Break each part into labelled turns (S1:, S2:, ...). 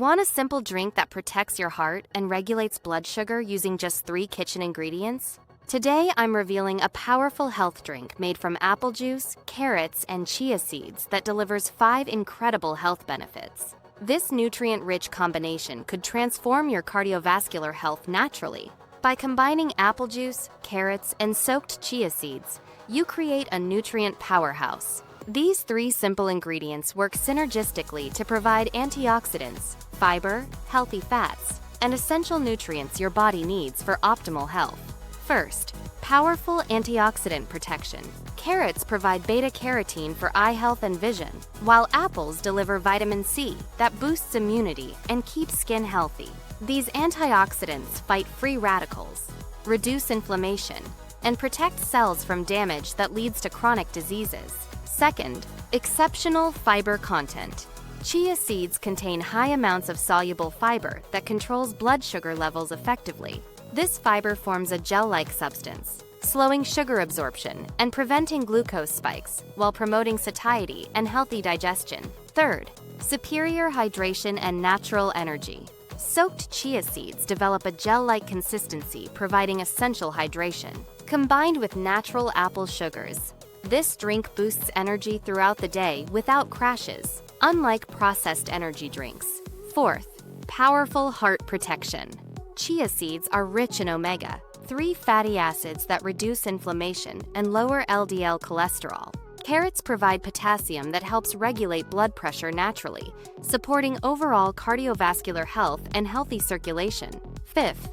S1: Want a simple drink that protects your heart and regulates blood sugar using just 3 kitchen ingredients? Today, I'm revealing a powerful health drink made from apple juice, carrots, and chia seeds that delivers 5 incredible health benefits. This nutrient-rich combination could transform your cardiovascular health naturally. By combining apple juice, carrots, and soaked chia seeds, you create a nutrient powerhouse. These 3 simple ingredients work synergistically to provide antioxidants, fiber, healthy fats, and essential nutrients your body needs for optimal health. First, powerful antioxidant protection. Carrots provide beta-carotene for eye health and vision, while apples deliver vitamin C that boosts immunity and keeps skin healthy. These antioxidants fight free radicals, reduce inflammation, and protect cells from damage that leads to chronic diseases. Second, exceptional fiber content. Chia seeds contain high amounts of soluble fiber that controls blood sugar levels effectively. This fiber forms a gel-like substance, slowing sugar absorption and preventing glucose spikes while promoting satiety and healthy digestion. Third, superior hydration and natural energy. Soaked chia seeds develop a gel-like consistency, providing essential hydration. Combined with natural apple sugars, this drink boosts energy throughout the day without crashes, unlike processed energy drinks. Fourth, powerful heart protection. Chia seeds are rich in omega-3 fatty acids that reduce inflammation and lower LDL cholesterol. Carrots provide potassium that helps regulate blood pressure naturally, supporting overall cardiovascular health and healthy circulation. Fifth,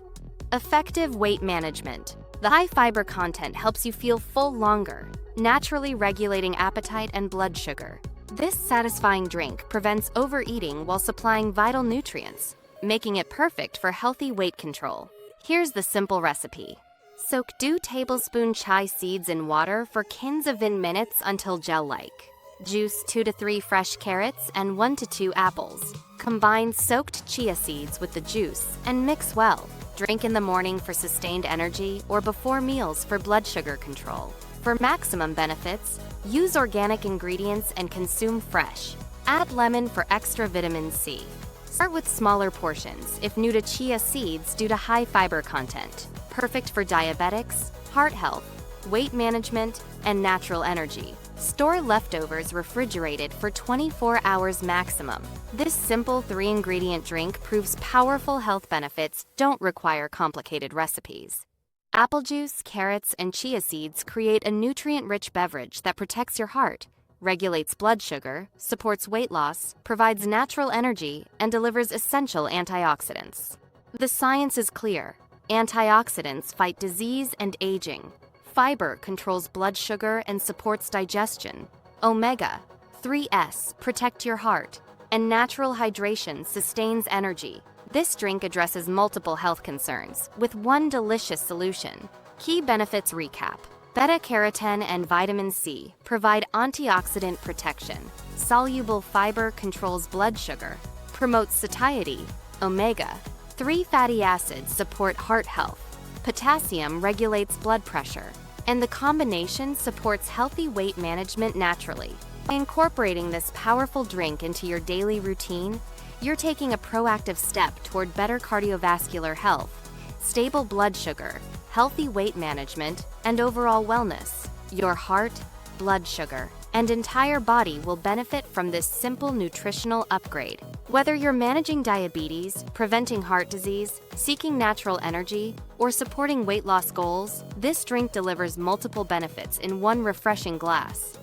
S1: effective weight management. The high fiber content helps you feel full longer, naturally regulating appetite and blood sugar. This satisfying drink prevents overeating while supplying vital nutrients, making it perfect for healthy weight control. Here's the simple recipe. Soak 2 tablespoon chai seeds in water for 15 minutes until gel-like. Juice 2 to 3 fresh carrots and 1 to 2 apples. Combine soaked chia seeds with the juice and mix well. Drink in the morning for sustained energy or before meals for blood sugar control. For maximum benefits, use organic ingredients and consume fresh. Add lemon for extra vitamin C. Start with smaller portions if new to chia seeds due to high fiber content. Perfect for diabetics, heart health, weight management, and natural energy. Store leftovers refrigerated for 24 hours maximum. This simple 3-ingredient drink proves powerful health benefits don't require complicated recipes. Apple juice, carrots, and chia seeds create a nutrient-rich beverage that protects your heart, regulates blood sugar, supports weight loss, provides natural energy, and delivers essential antioxidants. The science is clear. Antioxidants fight disease and aging. Fiber controls blood sugar and supports digestion. Omega-3s protect your heart, and natural hydration sustains energy. This drink addresses multiple health concerns with one delicious solution. Key benefits recap. Beta-carotene and vitamin C provide antioxidant protection. Soluble fiber controls blood sugar, promotes satiety. Omega-3 fatty acids support heart health. Potassium regulates blood pressure. And the combination supports healthy weight management naturally. By incorporating this powerful drink into your daily routine, you're taking a proactive step toward better cardiovascular health, stable blood sugar, healthy weight management, and overall wellness. Your heart, blood sugar, and entire body will benefit from this simple nutritional upgrade. Whether you're managing diabetes, preventing heart disease, seeking natural energy, or supporting weight loss goals, this drink delivers multiple benefits in one refreshing glass.